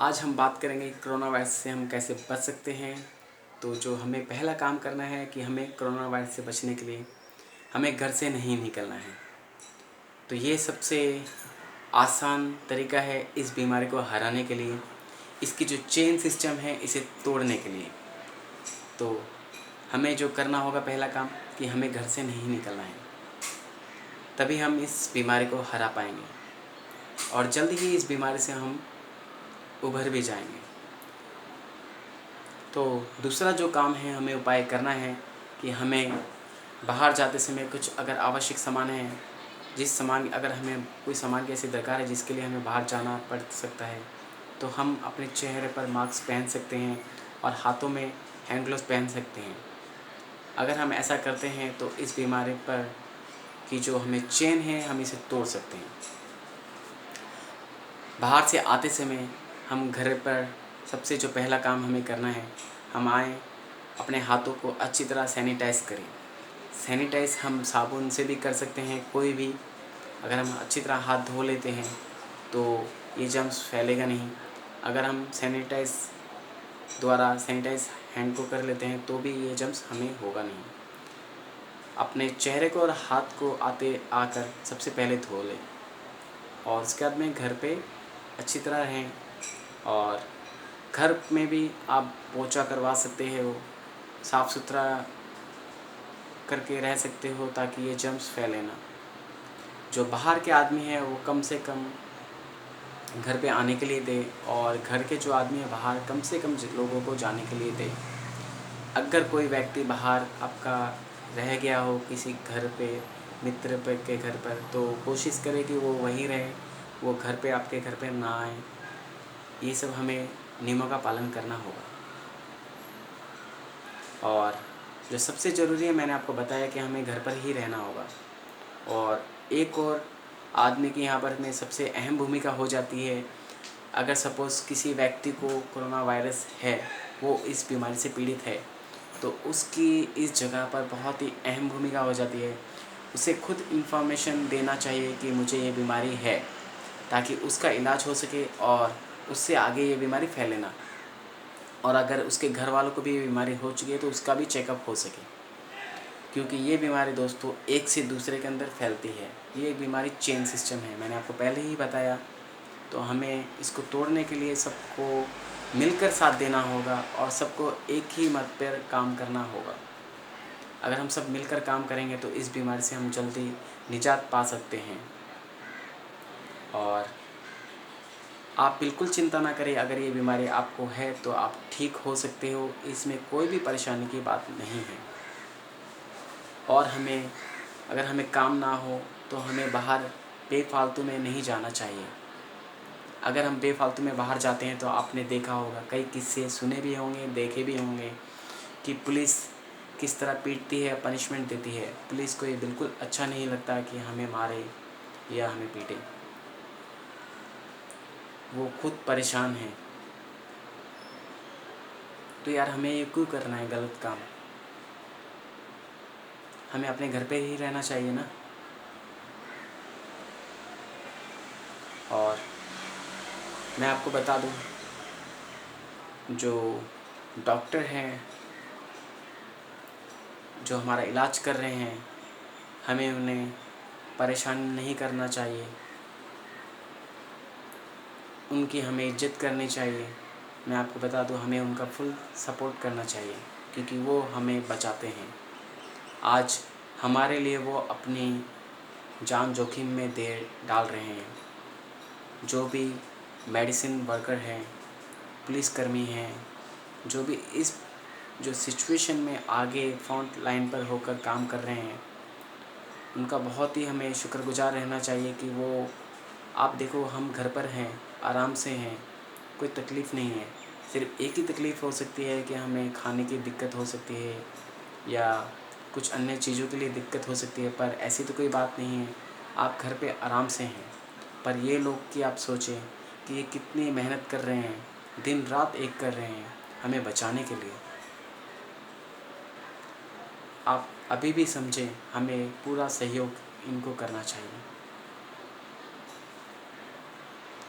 आज हम बात करेंगे कोरोना वायरस से हम कैसे बच सकते हैं। तो जो हमें पहला काम करना है कि हमें कोरोना वायरस से बचने के लिए हमें घर से नहीं निकलना है। तो ये सबसे आसान तरीका है इस बीमारी को हराने के लिए, इसकी जो चेन सिस्टम है इसे तोड़ने के लिए। तो हमें जो करना होगा पहला काम कि हमें घर से नहीं निकलना है, तभी हम इस बीमारी को हरा पाएंगे और जल्दी ही इस बीमारी से हम उभर भी जाएंगे। तो दूसरा जो काम है हमें उपाय करना है कि हमें बाहर जाते समय कुछ अगर आवश्यक सामान है, जिस सामान अगर हमें कोई सामान की ऐसी दरकार है जिसके लिए हमें बाहर जाना पड़ सकता है, तो हम अपने चेहरे पर मास्क पहन सकते हैं और हाथों में हैंड ग्लव्स पहन सकते हैं। अगर हम ऐसा करते हैं तो इस बीमारी पर की जो हमें चेन है हम इसे तोड़ सकते हैं। बाहर से आते समय हम घर पर सबसे जो पहला काम हमें करना है, हम आए अपने हाथों को अच्छी तरह सैनिटाइज़ करें। सैनिटाइज़ हम साबुन से भी कर सकते हैं, कोई भी अगर हम अच्छी तरह हाथ धो लेते हैं तो ये जर्म्स फैलेगा नहीं। अगर हम सैनिटाइज़ हैंड को कर लेते हैं तो भी ये जर्म्स हमें होगा नहीं। अपने चेहरे को और हाथ को आकर सबसे पहले धो लें और उसके बाद में घर पे अच्छी तरह रहें। और घर में भी आप पोछा करवा सकते हो, साफ़ सुथरा करके रह सकते हो ताकि ये जर्म्स फैले ना। जो बाहर के आदमी हैं वो कम से कम घर पे आने के लिए दे और घर के जो आदमी है बाहर कम से कम लोगों को जाने के लिए दे। अगर कोई व्यक्ति बाहर आपका रह गया हो किसी घर पे, मित्र के घर पर, तो कोशिश करें कि वो वहीं रहे, वो घर पे आपके घर पे ना आए। ये सब हमें नियमों का पालन करना होगा। और जो सबसे ज़रूरी है मैंने आपको बताया कि हमें घर पर ही रहना होगा। और एक और आदमी की यहाँ पर में सबसे अहम भूमिका हो जाती है। अगर सपोज़ किसी व्यक्ति को कोरोना वायरस है, वो इस बीमारी से पीड़ित है, तो उसकी इस जगह पर बहुत ही अहम भूमिका हो जाती है। उसे खुद इन्फॉर्मेशन देना चाहिए कि मुझे ये बीमारी है, ताकि उसका इलाज हो सके और उससे आगे ये बीमारी फैले ना। और अगर उसके घर वालों को भी ये बीमारी हो चुकी है तो उसका भी चेकअप हो सके, क्योंकि ये बीमारी दोस्तों एक से दूसरे के अंदर फैलती है। ये एक बीमारी चेन सिस्टम है, मैंने आपको पहले ही बताया। तो हमें इसको तोड़ने के लिए सबको मिलकर साथ देना होगा और सबको एक ही मत पर काम करना होगा। अगर हम सब मिलकर काम करेंगे तो इस बीमारी से हम जल्दी निजात पा सकते हैं। और आप बिल्कुल चिंता ना करें, अगर ये बीमारी आपको है तो आप ठीक हो सकते हो, इसमें कोई भी परेशानी की बात नहीं है। और अगर हमें काम ना हो तो हमें बाहर बेफालतू में नहीं जाना चाहिए। अगर हम बेफालतू में बाहर जाते हैं तो आपने देखा होगा, कई किस्से सुने भी होंगे, देखे भी होंगे कि पुलिस किस तरह पीटती है, पनिशमेंट देती है। पुलिस को ये बिल्कुल अच्छा नहीं लगता कि हमें मारे या हमें पीटे। वो खुद परेशान है। तो यार हमें ये क्यों करना है गलत काम? हमें अपने घर पे ही रहना चाहिए ना। और मैं आपको बता दूं, जो डॉक्टर हैं जो हमारा इलाज कर रहे हैं, हमें उन्हें परेशान नहीं करना चाहिए, उनकी हमें इज्जत करनी चाहिए। मैं आपको बता दूं, हमें उनका फुल सपोर्ट करना चाहिए, क्योंकि वो हमें बचाते हैं। आज हमारे लिए वो अपनी जान जोखिम में दे डाल रहे हैं। जो भी मेडिसिन वर्कर हैं, पुलिसकर्मी हैं, जो भी इस जो सिचुएशन में आगे फ्रंट लाइन पर होकर काम कर रहे हैं, उनका बहुत ही हमें शुक्रगुजार रहना चाहिए कि वो, आप देखो हम घर पर हैं, आराम से हैं, कोई तकलीफ़ नहीं है। सिर्फ एक ही तकलीफ़ हो सकती है कि हमें खाने की दिक्कत हो सकती है या कुछ अन्य चीज़ों के लिए दिक्कत हो सकती है, पर ऐसी तो कोई बात नहीं है। आप घर पे आराम से हैं। पर ये लोग कि आप सोचें कि ये कितनी मेहनत कर रहे हैं, दिन रात एक कर रहे हैं हमें बचाने के लिए। आप अभी भी समझें, हमें पूरा सहयोग इनको करना चाहिए।